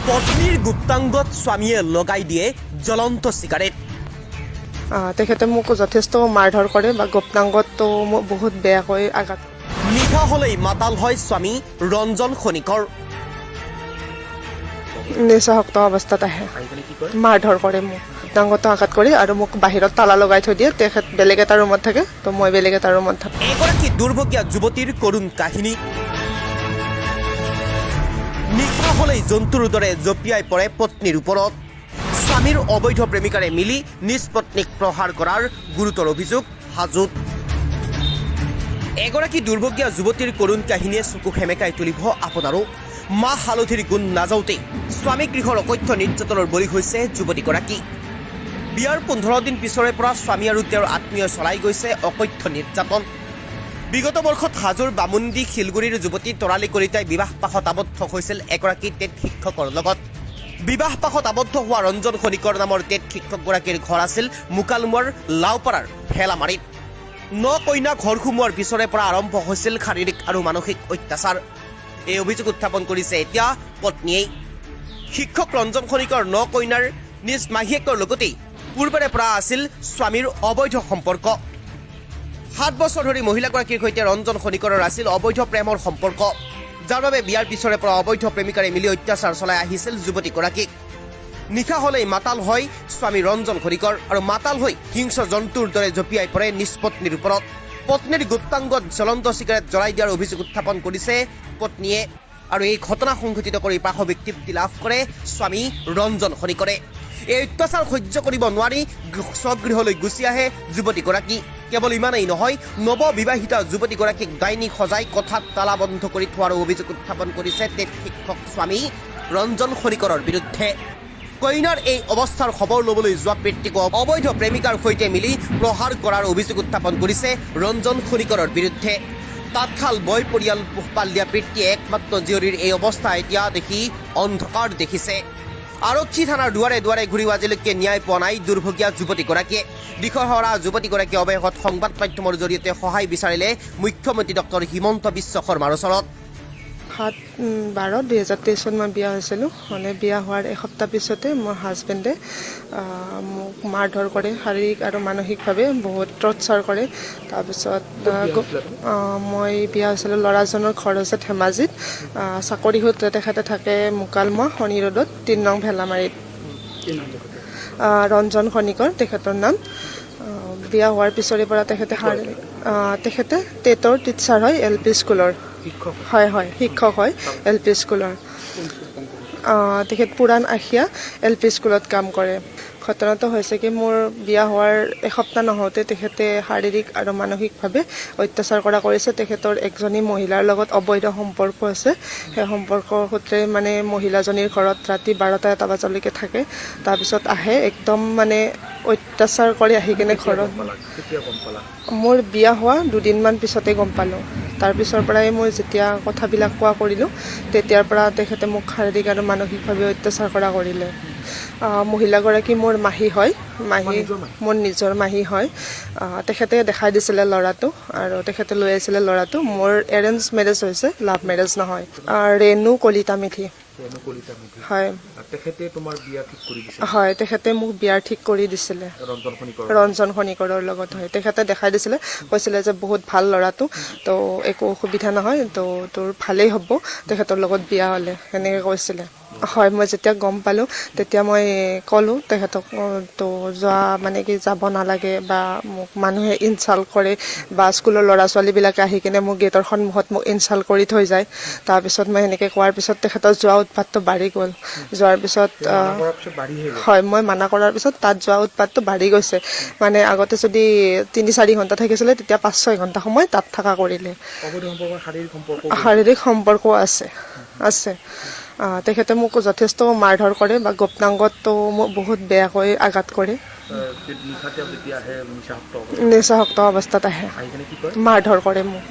পত্নীৰ গুপ্তাংগত স্বামীয়ে লগাই দিয়ে জ্বলন্ত চিগাৰেট। তেখেতে মোক যথেষ্ট মাৰধৰ কৰে বা গুপ্তাংগতো মোক বহুত বেয়াকৈ আঘাত। নিশা হলেই মাতাল হয় স্বামী ৰঞ্জন খনিকৰ। নিচাসক্ত অৱস্থাত আহে, মাৰধৰ কৰে মোক, গুপ্তাংগতো আঘাত কৰি আৰু মোক বাহিৰত তালা লগাই থৈ দিয়ে। তেখেত বেলেগ এটা ৰুমত থাকে, তো মই বেলেগ এটা ৰুমত থাকোঁ। এগৰাকী দুৰ্ভগীয়া যুৱতীৰ কৰুণ কাহিনী। নিশা হলেই জন্তুৰ দৰে জঁপিয়াই পৰে পত্নীৰ ওপৰত। স্বামীৰ অবৈধ প্ৰেমিকাৰে মিলি নিজ পত্নীক প্ৰহাৰ কৰাৰ গুৰুতৰ অভিযোগ হাজোত। এগৰাকী দুৰ্ভগীয়া যুৱতীৰ কৰুণ কাহিনীয়ে চকু সেমেকাই তুলিব আপোনাৰো। মাহ হালধিৰ গুণ নাযাওঁতেই স্বামী গৃহৰ অকথ্য নিৰ্যাতনৰ বলি হৈছে যুৱতীগৰাকী। বিয়াৰ 15 দিন পিছৰে পৰা স্বামী আৰু তেওঁৰ আত্মীয় চলাই গৈছে অকথ্য নিৰ্যাতন। বিগত বৰ্ষত হাজোৰ বামুণ্ডি শিলগুৰিৰ যুৱতী তৰালী কলিতাই বিবাহ পাশত আবদ্ধ হৈছিল এগৰাকী টেট শিক্ষকৰ লগত। বিবাহ পাশত আবদ্ধ হোৱা ৰঞ্জন খনিকৰ নামৰ টেট শিক্ষকগৰাকীৰ ঘৰ আছিল মুকালমুৱাৰ লাওপাৰাৰ ভেলামাৰীত। কইনা ঘৰ সোমোৱাৰ পিছৰে পৰা আৰম্ভ হৈছিল শাৰীৰিক আৰু মানসিক অত্যাচাৰ। এই অভিযোগ উত্থাপন কৰিছে এতিয়া পত্নীয়ে। শিক্ষক ৰঞ্জন খনিকৰ কইনাৰ নিজ মাহীয়েকৰ লগতেই পূৰ্বৰে পৰা আছিল স্বামীৰ অবৈধ সম্পৰ্ক। 7 বছৰ ধৰি মহিলাগৰাকীৰ সৈতে ৰঞ্জন খনিকৰৰ আছিল অবৈধ প্ৰেমৰ সম্পৰ্ক, যাৰ বাবে বিয়াৰ পিছৰে পৰা অবৈধ প্ৰেমিকাৰে মিলি অত্যাচাৰ চলাই আহিছিল যুৱতীগৰাকীক। নিশা হলেই মাতাল হয় স্বামী ৰঞ্জন খনিকৰ আৰু মাতাল হৈ হিংস্ৰ জন্তুৰ দৰে জঁপিয়াই পৰে নিজ পত্নীৰ ওপৰত। পত্নীৰ গুপ্তাংগত জ্বলন্ত চিগাৰেট জ্বলাই দিয়াৰ অভিযোগ উত্থাপন কৰিছে পত্নীয়ে। আৰু এই ঘটনা সংঘটিত কৰি পাশবিক তৃপ্তি লাভ কৰে স্বামী ৰঞ্জন খনিকৰে। এই অত্যাচাৰ সহ্য কৰিব নোৱাৰি স্বগৃহলৈ গুচি আহে যুৱতীগৰাকী। কেৱল ইমানেই নহয়, নৱবিবাহিতা যুৱতীগৰাকীক ডাইনী সজাই কোঠাত তালাবন্ধ কৰি থোৱাৰ অভিযোগ উত্থাপন কৰিছে টেট শিক্ষক স্বামী ৰঞ্জন খনিকৰৰ বিৰুদ্ধে। কইনাৰ এই অৱস্থাৰ খবৰ ল'বলৈ যোৱা পিতৃক অবৈধ প্ৰেমিকাৰ সৈতে মিলি প্ৰহাৰ কৰাৰ অভিযোগ উত্থাপন কৰিছে ৰঞ্জন খনিকৰৰ বিৰুদ্ধে। তাঁতশাল বৈ পৰিয়াল পোহপাল দিয়া পিতৃয়ে একমাত্ৰ জীয়ৰীৰ এই অৱস্থা এতিয়া দেখি অন্ধকাৰ দেখিছে। আৰক্ষী থানাৰ দুৱাৰে দুৱাৰে ঘূৰিও আজিলৈকে ন্যায় পোৱা নাই দুৰ্ভগীয়া যুৱতীগৰাকীয়ে। দিশহৰা যুৱতীগৰাকীয়ে অৱশেষত সংবাদ মাধ্যমৰ জৰিয়তে সহায় বিচাৰিলে মুখ্যমন্ত্ৰী ডক্টৰ হিমন্ত বিশ্ব শৰ্মাৰ ওচৰত। 7/12/2023 মই বিয়া হৈছিলোঁ। মানে বিয়া হোৱাৰ এসপ্তাহ পিছতে মোৰ হাজবেণ্ডে মোক মাৰধৰ কৰে, শাৰীৰিক আৰু মানসিকভাৱে বহুত টৰ্চাৰ কৰে। তাৰপিছত মই বিয়া হৈছিলোঁ, ল'ৰাজনৰ ঘৰ হৈছে ধেমাজিত, চাকৰি সূত্ৰে তেখেতে থাকে মুকালমুৱা শনি ৰোডত 3 নং ভেলামাৰীত। ৰঞ্জন খনিকৰ তেখেতৰ নাম। বিয়া হোৱাৰ পিছৰে পৰা তেখেতে টেটৰ টিচাৰ হয়, LP স্কুলৰ। হয়, শিক্ষক হয় LP স্কুলৰ। তেখেত পুৰাণ আশিয়া LP স্কুলত কাম কৰে। ঘটনাটো হৈছে কি, মোৰ বিয়া হোৱাৰ এসপ্তাহ নহওঁতে তেখেতে শাৰীৰিক আৰু মানসিকভাৱে অত্যাচাৰ কৰিছে। তেখেতৰ একজনী মহিলাৰ লগত অবৈধ সম্পৰ্ক আছে। সেই সম্পৰ্কৰ সূত্ৰে মানে মহিলাজনীৰ ঘৰত ৰাতি 12টা-1টা বজালৈকে থাকে। তাৰপিছত আহে, একদম মানে অত্যাচাৰ কৰি আহি কিনে ঘৰত। মোৰ বিয়া হোৱা 2 দিনমান পিছতে গম পালোঁ। তাৰপিছৰ পৰাই মই যেতিয়া কথাবিলাক কোৱা কৰিলোঁ, তেতিয়াৰ পৰা তেখেতে মোক শাৰীৰিক আৰু মানসিকভাৱে অত্যাচাৰ কৰিলে। মহিলাগৰাকী মোৰ মাহী হয়, মোৰ নিজৰ মাহী হয়। তেখেতে দেখাই দিছিলে ল'ৰাটো আৰু তেখেতে লৈ আহিছিলে ল'ৰাটো। মোৰ এৰেঞ্জ মেৰেজ হৈছে, লাভ মেৰেজ নহয়। ৰেণু কলিতা মেধি। হয়, তেখেতে মোক বিয়া ঠিক কৰি দিছিলে ৰঞ্জন খনিকৰৰ লগত। হয়, তেখেতে দেখাই দিছিলে, কৈছিলে যে বহুত ভাল ল'ৰাটো, তো একো অসুবিধা নহয়, তো তোৰ ভালেই হ'ব তেখেতৰ লগত বিয়া হ'লে, সেনেকৈ কৈছিলে। হয়, মই যেতিয়া গম পালোঁ তেতিয়া মই ক'লোঁ তেখেতক, তো মানে কি যাব নালাগে, বা মোক মানুহে ইনচাল্ট কৰে, বা স্কুলৰ ল'ৰা ছোৱালীবিলাকে আহি কিনে মোক গেটৰ সন্মুখত মোক ইনচাল্ট কৰি থৈ যায়। তাৰপিছত মই সেনেকৈ কোৱাৰ পিছত তেখেতৰ যোৱা উৎপাতটো বাঢ়ি গ'ল। যোৱাৰ পিছত হয়, মই মানা কৰাৰ পিছত তাত যোৱা উৎপাতটো বাঢ়ি গৈছে। মানে আগতে যদি 3-4 ঘণ্টা থাকিছিলে, তেতিয়া 5-6 ঘণ্টা সময় তাত থকা কৰিলে। শাৰীৰিক সম্পৰ্কও আছে। তেখেতে মোক যথেষ্ট মাৰধৰ কৰে বা গুপ্তাংগতো মোক বহুত বেয়াকৈ আঘাত কৰে। নিচাসক্ত অৱস্থাত আহে, মাৰধৰ কৰে মোক।